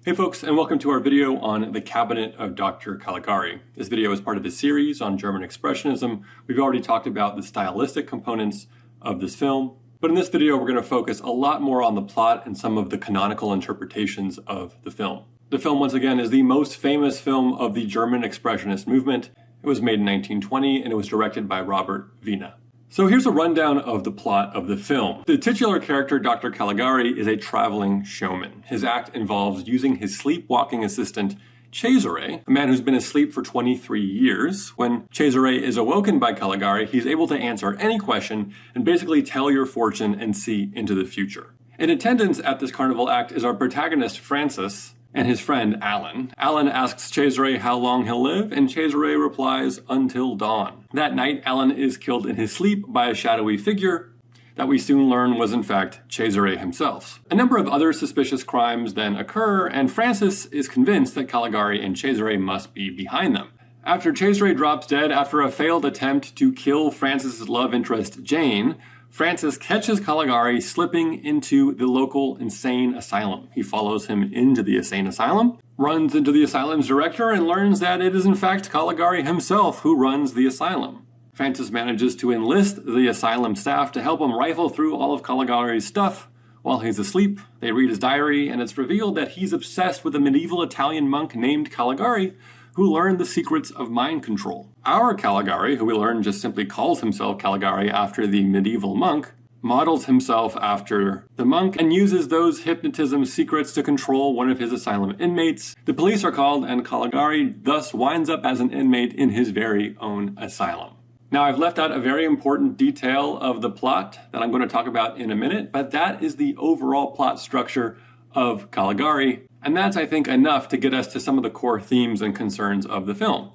Hey folks, and welcome to our video on the Cabinet of Dr. Caligari. This video is part of a series on German Expressionism. We've already talked about the stylistic components of this film, but in this video we're going to focus a lot more on the plot and some of the canonical interpretations of the film. The film, once again, is the most famous film of the German Expressionist movement. It was made in 1920 and it was directed by Robert Wiene. So here's a rundown of the plot of the film. The titular character, Dr. Caligari, is a traveling showman. His act involves using his sleepwalking assistant, Cesare, a man who's been asleep for 23 years. When Cesare is awoken by Caligari, he's able to answer any question and basically tell your fortune and see into the future. In attendance at this carnival act is our protagonist, Francis, and his friend, Alan. Alan asks Cesare how long he'll live, and Cesare replies, until dawn. That night, Alan is killed in his sleep by a shadowy figure that we soon learn was in fact Cesare himself. A number of other suspicious crimes then occur, and Francis is convinced that Caligari and Cesare must be behind them. After Cesare drops dead after a failed attempt to kill Francis's love interest, Jane, Francis catches Caligari slipping into the local insane asylum. He follows him into the insane asylum, runs into the asylum's director, and learns that it is in fact Caligari himself who runs the asylum. Francis manages to enlist the asylum staff to help him rifle through all of Caligari's stuff while he's asleep. They read his diary, and it's revealed that he's obsessed with a medieval Italian monk named Caligari, who learned the secrets of mind control. Our Caligari, who we learn just simply calls himself Caligari after the medieval monk, models himself after the monk and uses those hypnotism secrets to control one of his asylum inmates. The police are called, and Caligari thus winds up as an inmate in his very own asylum. Now, I've left out a very important detail of the plot that I'm going to talk about in a minute, but that is the overall plot structure of Caligari. And that's, I think, enough to get us to some of the core themes and concerns of the film.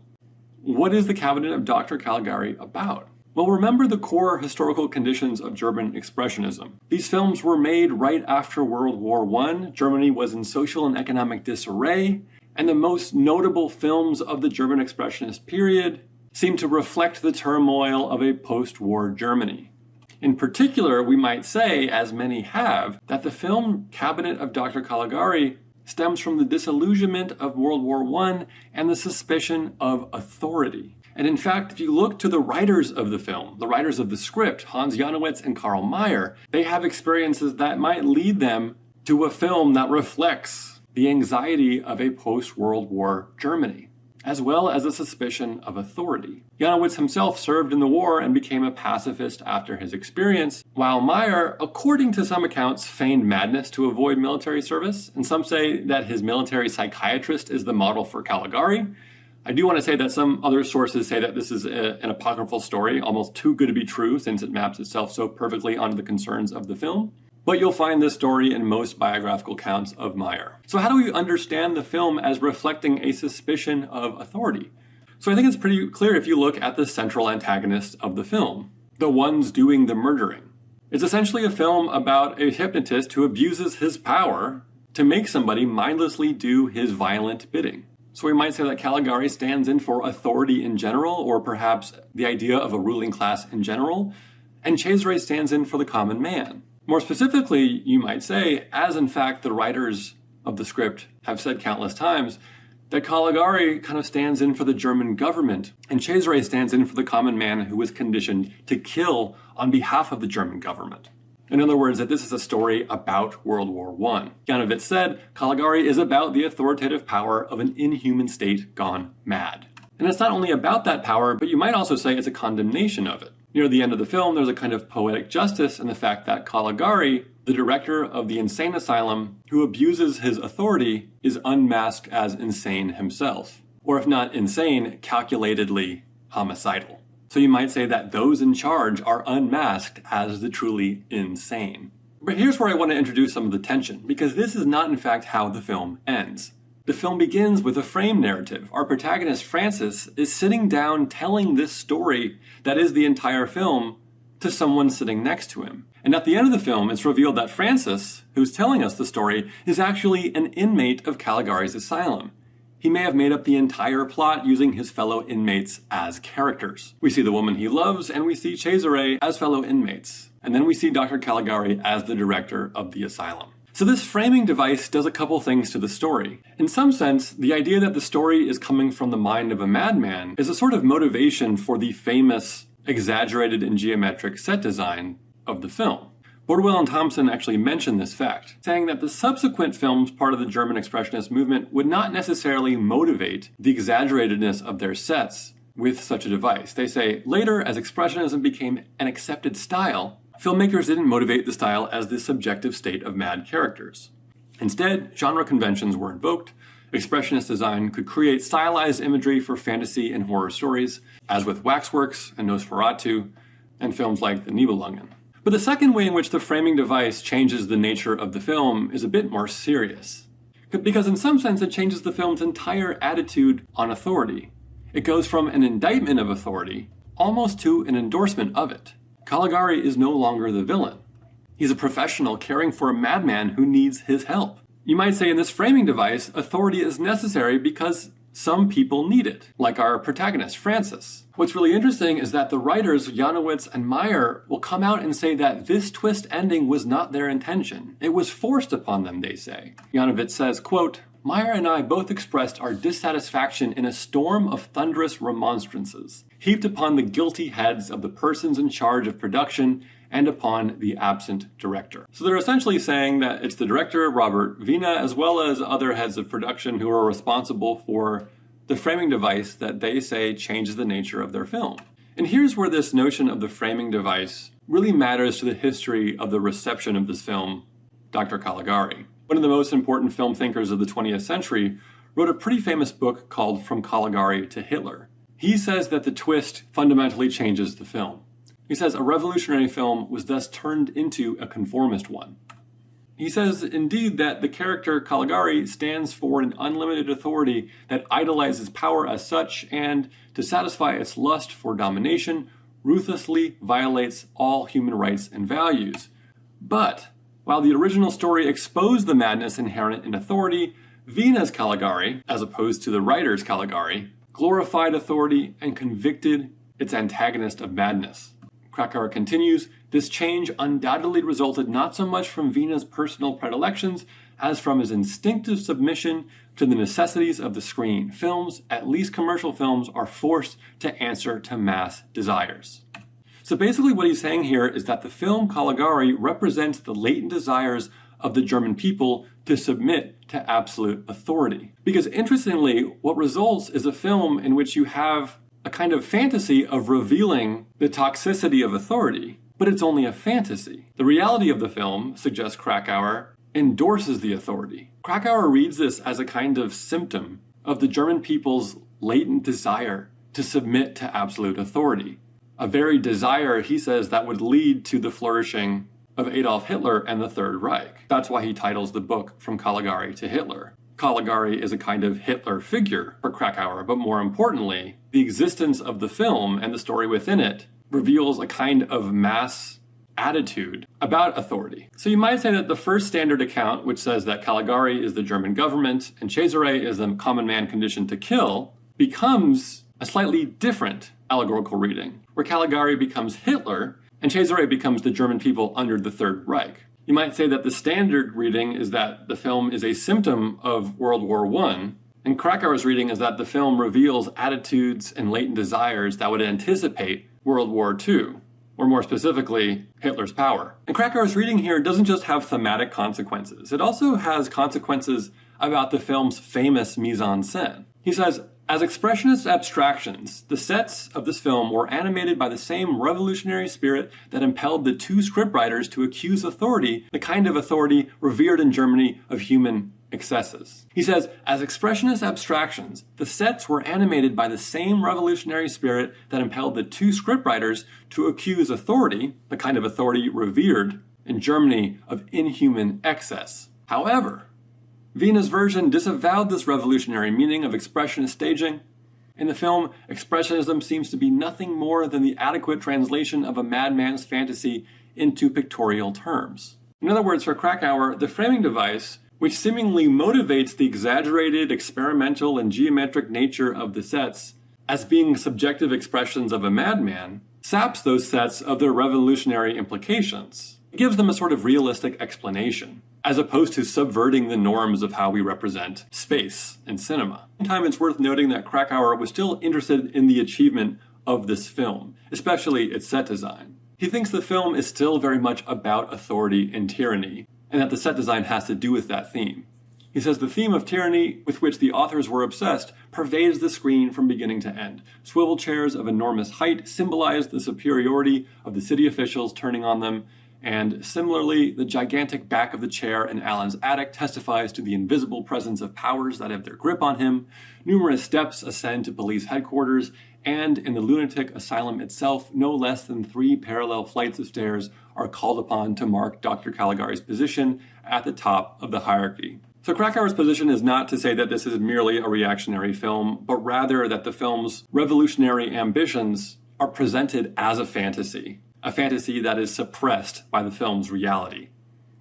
What is the Cabinet of Dr. Caligari about? Well, remember the core historical conditions of German Expressionism. These films were made right after World War I. Germany was in social and economic disarray, and the most notable films of the German Expressionist period seem to reflect the turmoil of a post-war Germany. In particular, we might say, as many have, that the film Cabinet of Dr. Caligari stems from the disillusionment of World War I and the suspicion of authority. And in fact, if you look to the writers of the film, the writers of the script, Hans Janowitz and Karl Mayr, they have experiences that might lead them to a film that reflects the anxiety of a post-World War Germany, as well as a suspicion of authority. Janowitz himself served in the war and became a pacifist after his experience, while Mayr, according to some accounts, feigned madness to avoid military service, and some say that his military psychiatrist is the model for Caligari. I do want to say that some other sources say that this is an apocryphal story, almost too good to be true since it maps itself so perfectly onto the concerns of the film. But you'll find this story in most biographical accounts of Mayr. So how do we understand the film as reflecting a suspicion of authority? So I think it's pretty clear if you look at the central antagonist of the film, the ones doing the murdering. It's essentially a film about a hypnotist who abuses his power to make somebody mindlessly do his violent bidding. So we might say that Caligari stands in for authority in general, or perhaps the idea of a ruling class in general, and Cesare stands in for the common man. More specifically, you might say, as in fact the writers of the script have said countless times, that Caligari kind of stands in for the German government, and Cesare stands in for the common man who was conditioned to kill on behalf of the German government. In other words, that this is a story about World War I. Janowitz said, Caligari is about the authoritative power of an inhuman state gone mad. And it's not only about that power, but you might also say it's a condemnation of it. Near the end of the film, there's a kind of poetic justice in the fact that Caligari, the director of the insane asylum, who abuses his authority, is unmasked as insane himself. Or if not insane, calculatedly homicidal. So you might say that those in charge are unmasked as the truly insane. But here's where I want to introduce some of the tension, because this is not in fact how the film ends. The film begins with a frame narrative. Our protagonist, Francis, is sitting down telling this story that is the entire film to someone sitting next to him. And at the end of the film, it's revealed that Francis, who's telling us the story, is actually an inmate of Caligari's asylum. He may have made up the entire plot using his fellow inmates as characters. We see the woman he loves, and we see Cesare as fellow inmates. And then we see Dr. Caligari as the director of the asylum. So this framing device does a couple things to the story. In some sense, the idea that the story is coming from the mind of a madman is a sort of motivation for the famous, exaggerated and geometric set design of the film. Bordwell and Thompson actually mention this fact, saying that the subsequent films part of the German Expressionist movement would not necessarily motivate the exaggeratedness of their sets with such a device. They say, later, as Expressionism became an accepted style, filmmakers didn't motivate the style as the subjective state of mad characters. Instead, genre conventions were invoked. Expressionist design could create stylized imagery for fantasy and horror stories, as with Waxworks and Nosferatu, and films like The Nibelungen. But the second way in which the framing device changes the nature of the film is a bit more serious. Because in some sense it changes the film's entire attitude on authority. It goes from an indictment of authority almost to an endorsement of it. Caligari is no longer the villain. He's a professional caring for a madman who needs his help. You might say in this framing device, authority is necessary because some people need it, like our protagonist, Francis. What's really interesting is that the writers, Janowitz and Meyer, will come out and say that this twist ending was not their intention. It was forced upon them, they say. Janowitz says, quote, Meyer and I both expressed our dissatisfaction in a storm of thunderous remonstrances, heaped upon the guilty heads of the persons in charge of production and upon the absent director. So they're essentially saying that it's the director, Robert Wiene, as well as other heads of production who are responsible for the framing device that they say changes the nature of their film. And here's where this notion of the framing device really matters to the history of the reception of this film, Dr. Caligari. One of the most important film thinkers of the 20th century wrote a pretty famous book called From Caligari to Hitler. He says that the twist fundamentally changes the film. He says a revolutionary film was thus turned into a conformist one. He says, indeed, that the character Caligari stands for an unlimited authority that idolizes power as such and, to satisfy its lust for domination, ruthlessly violates all human rights and values. But, while the original story exposed the madness inherent in authority, Wiene's Caligari, as opposed to the writer's Caligari, glorified authority and convicted its antagonist of madness. Kracauer continues, this change undoubtedly resulted not so much from Wiene's personal predilections as from his instinctive submission to the necessities of the screen. Films, at least commercial films, are forced to answer to mass desires. So basically what he's saying here is that the film Caligari represents the latent desires of the German people to submit to absolute authority. Because interestingly, what results is a film in which you have a kind of fantasy of revealing the toxicity of authority, but it's only a fantasy. The reality of the film, suggests Kracauer, endorses the authority. Kracauer reads this as a kind of symptom of the German people's latent desire to submit to absolute authority. A very desire, he says, that would lead to the flourishing of Adolf Hitler and the Third Reich. That's why he titles the book From Caligari to Hitler. Caligari is a kind of Hitler figure for Kracauer, but more importantly, the existence of the film and the story within it reveals a kind of mass attitude about authority. So you might say that the first standard account, which says that Caligari is the German government and Cesare is the common man conditioned to kill, becomes a slightly different allegorical reading, where Caligari becomes Hitler and Cesare becomes the German people under the Third Reich. You might say that the standard reading is that the film is a symptom of World War I, and Krakauer's reading is that the film reveals attitudes and latent desires that would anticipate World War II, or more specifically, Hitler's power. And Krakauer's reading here doesn't just have thematic consequences, it also has consequences about the film's famous mise-en-scene. He says, as expressionist abstractions, the sets of this film were animated by the same revolutionary spirit that impelled the two scriptwriters to accuse authority, the kind of authority revered in Germany, of human excesses. He says, as expressionist abstractions, the sets were animated by the same revolutionary spirit that impelled the two scriptwriters to accuse authority, the kind of authority revered in Germany, of inhuman excess. However, Wiene's version disavowed this revolutionary meaning of expressionist staging. In the film, expressionism seems to be nothing more than the adequate translation of a madman's fantasy into pictorial terms. In other words, for Kracauer, the framing device, which seemingly motivates the exaggerated, experimental, and geometric nature of the sets as being subjective expressions of a madman, saps those sets of their revolutionary implications. It gives them a sort of realistic explanation. as opposed to subverting the norms of how we represent space in cinema. At the same time, it's worth noting that Kracauer was still interested in the achievement of this film, especially its set design. He thinks the film is still very much about authority and tyranny, and that the set design has to do with that theme. He says the theme of tyranny, with which the authors were obsessed, pervades the screen from beginning to end. Swivel chairs of enormous height symbolize the superiority of the city officials turning on them, and similarly, the gigantic back of the chair in Alan's attic testifies to the invisible presence of powers that have their grip on him. Numerous steps ascend to police headquarters, and in the lunatic asylum itself, no less than 3 parallel flights of stairs are called upon to mark Dr. Caligari's position at the top of the hierarchy. So Krakauer's position is not to say that this is merely a reactionary film, but rather that the film's revolutionary ambitions are presented as a fantasy that is suppressed by the film's reality.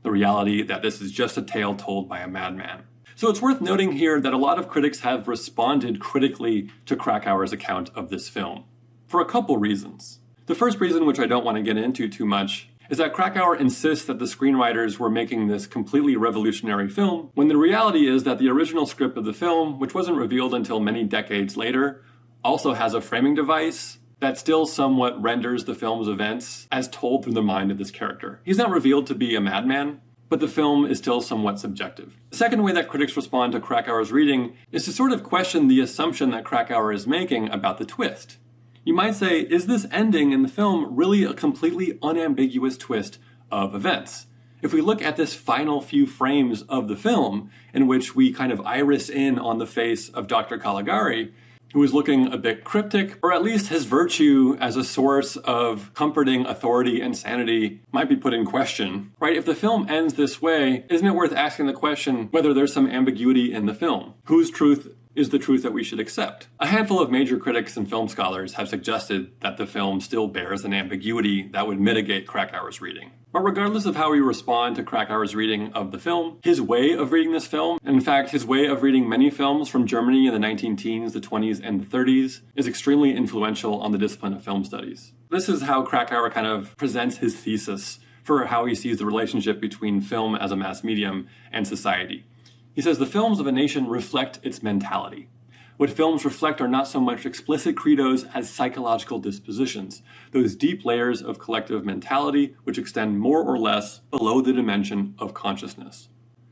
The reality that this is just a tale told by a madman. So it's worth noting here that a lot of critics have responded critically to Krakauer's account of this film, for a couple reasons. The first reason, which I don't want to get into too much, is that Kracauer insists that the screenwriters were making this completely revolutionary film, when the reality is that the original script of the film, which wasn't revealed until many decades later, also has a framing device that still somewhat renders the film's events as told through the mind of this character. He's not revealed to be a madman, but the film is still somewhat subjective. The second way that critics respond to Krakauer's reading is to sort of question the assumption that Kracauer is making about the twist. You might say, is this ending in the film really a completely unambiguous twist of events? If we look at this final few frames of the film, in which we kind of iris in on the face of Dr. Caligari, who is looking a bit cryptic, or at least his virtue as a source of comforting authority and sanity might be put in question, right? If the film ends this way, isn't it worth asking the question whether there's some ambiguity in the film? Whose truth is the truth that we should accept? A handful of major critics and film scholars have suggested that the film still bears an ambiguity that would mitigate Krakauer's reading. But regardless of how we respond to Krakauer's reading of the film, his way of reading this film, and in fact his way of reading many films from Germany in the 19-teens, the 20s, and the 30s, is extremely influential on the discipline of film studies. This is how Kracauer kind of presents his thesis for how he sees the relationship between film as a mass medium and society. He says the films of a nation reflect its mentality. What films reflect are not so much explicit credos as psychological dispositions, those deep layers of collective mentality which extend more or less below the dimension of consciousness.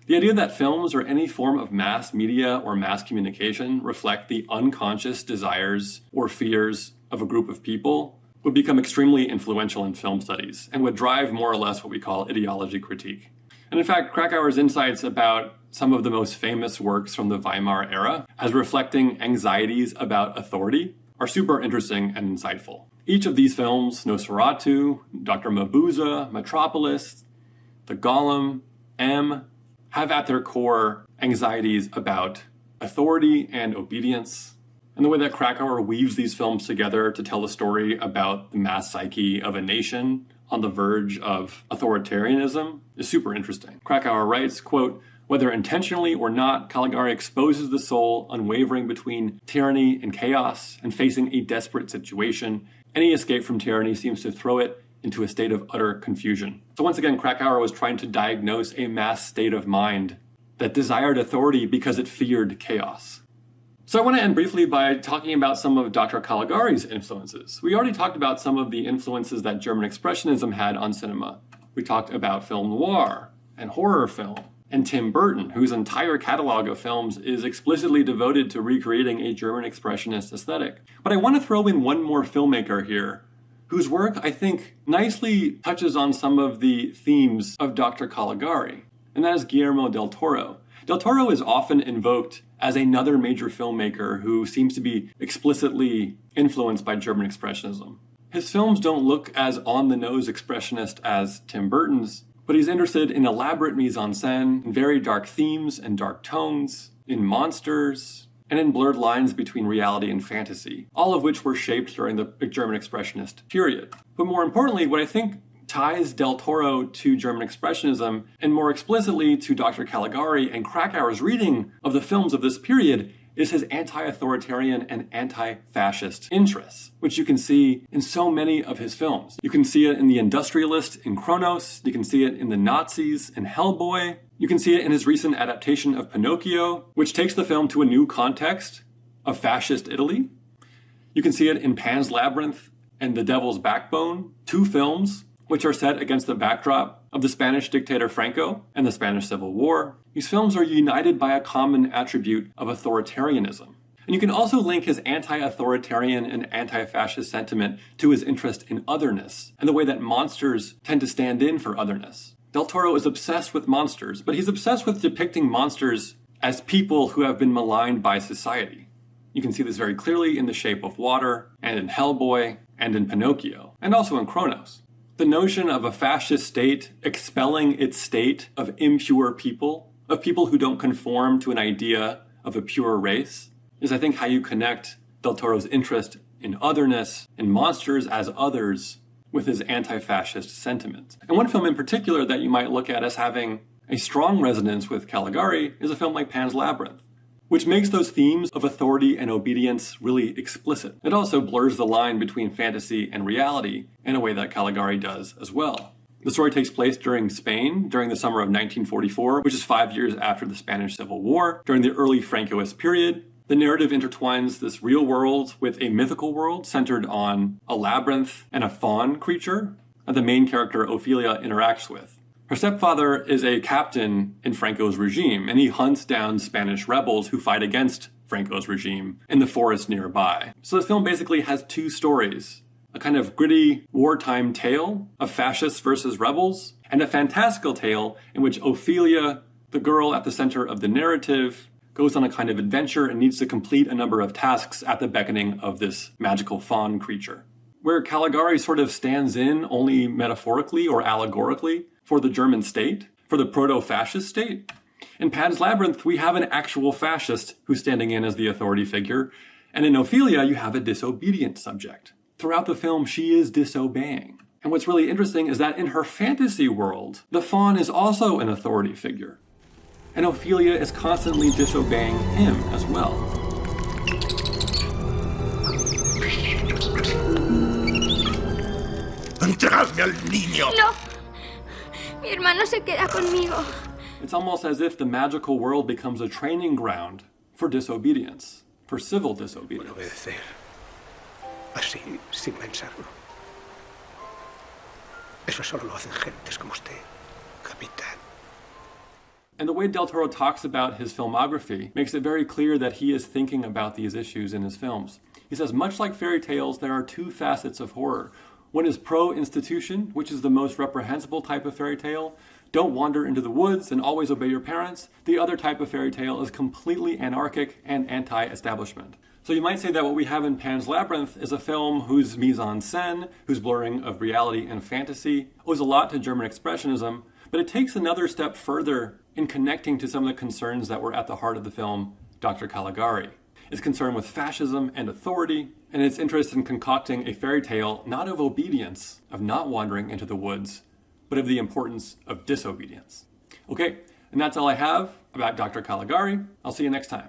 The idea that films or any form of mass media or mass communication reflect the unconscious desires or fears of a group of people would become extremely influential in film studies and would drive more or less what we call ideology critique. And in fact, Krakauer's insights about some of the most famous works from the Weimar era as reflecting anxieties about authority are super interesting and insightful. Each of these films, Nosferatu, Dr. Mabuse, Metropolis, The Golem, M, have at their core anxieties about authority and obedience. And the way that Kracauer weaves these films together to tell a story about the mass psyche of a nation on the verge of authoritarianism is super interesting. Kracauer writes, quote, "Whether intentionally or not, Caligari exposes the soul unwavering between tyranny and chaos and facing a desperate situation. Any escape from tyranny seems to throw it into a state of utter confusion." So once again, Kracauer was trying to diagnose a mass state of mind that desired authority because it feared chaos. So I want to end briefly by talking about some of Dr. Caligari's influences. We already talked about some of the influences that German Expressionism had on cinema. We talked about film noir and horror film, and Tim Burton, whose entire catalog of films is explicitly devoted to recreating a German Expressionist aesthetic. But I want to throw in one more filmmaker here, whose work I think nicely touches on some of the themes of Dr. Caligari, and that is Guillermo del Toro. Del Toro is often invoked as another major filmmaker who seems to be explicitly influenced by German Expressionism. His films don't look as on-the-nose expressionist as Tim Burton's, but he's interested in elaborate mise-en-scene, in very dark themes and dark tones, in monsters, and in blurred lines between reality and fantasy, all of which were shaped during the German Expressionist period. But more importantly, what I think ties Del Toro to German Expressionism, and more explicitly to Dr. Caligari and Krakauer's reading of the films of this period, is his anti-authoritarian and anti-fascist interests, which you can see in so many of his films. You can see it in The Industrialist in Kronos, you can see it in The Nazis in Hellboy, You can see it in his recent adaptation of Pinocchio, which takes the film to a new context of fascist Italy. You can see it in Pan's Labyrinth and The Devil's Backbone, two films which are set against the backdrop of the Spanish dictator Franco and the Spanish Civil War. These films are united by a common attribute of authoritarianism. And you can also link his anti-authoritarian and anti-fascist sentiment to his interest in otherness and the way that monsters tend to stand in for otherness. Del Toro is obsessed with monsters, but he's obsessed with depicting monsters as people who have been maligned by society. You can see this very clearly in The Shape of Water, and in Hellboy, and in Pinocchio, and also in Kronos. The notion of a fascist state expelling its state of impure people, of people who don't conform to an idea of a pure race, is I think how you connect Del Toro's interest in otherness, in monsters as others, with his anti-fascist sentiment. And one film in particular that you might look at as having a strong resonance with Caligari is a film like Pan's Labyrinth, which makes those themes of authority and obedience really explicit. It also blurs the line between fantasy and reality in a way that Caligari does as well. The story takes place during Spain, during the summer of 1944, which is 5 years after the Spanish Civil War, during the early Francoist period. The narrative intertwines this real world with a mythical world centered on a labyrinth and a faun creature that the main character Ophelia interacts with. Her stepfather is a captain in Franco's regime, and he hunts down Spanish rebels who fight against Franco's regime in the forest nearby. So the film basically has two stories: a kind of gritty wartime tale of fascists versus rebels, and a fantastical tale in which Ophelia, the girl at the center of the narrative, goes on a kind of adventure and needs to complete a number of tasks at the beckoning of this magical faun creature. Where Caligari sort of stands in only metaphorically or allegorically for the German state, for the proto-fascist state, in Pan's Labyrinth we have an actual fascist who's standing in as the authority figure, and in Ophelia you have a disobedient subject. Throughout the film she is disobeying. And what's really interesting is that in her fantasy world, the faun is also an authority figure. And Ophelia is constantly disobeying him as well. ¡Entregadme al niño! No. Mi hermano se queda conmigo. It's almost as if the magical world becomes a training ground for disobedience, for civil disobedience. Obedecer. Así, sin pensarlo. Eso solo lo hacen gentes como usted, capitán. And the way Del Toro talks about his filmography makes it very clear that he is thinking about these issues in his films. He says, much like fairy tales, there are two facets of horror. One is pro-institution, which is the most reprehensible type of fairy tale. Don't wander into the woods and always obey your parents. The other type of fairy tale is completely anarchic and anti-establishment. So you might say that what we have in Pan's Labyrinth is a film whose mise-en-scene, whose blurring of reality and fantasy, owes a lot to German Expressionism, but it takes another step further in connecting to some of the concerns that were at the heart of the film Dr. Caligari. Its concern with fascism and authority, and its interest in concocting a fairy tale not of obedience, of not wandering into the woods, but of the importance of disobedience. Okay, and that's all I have about Dr. Caligari. I'll see you next time.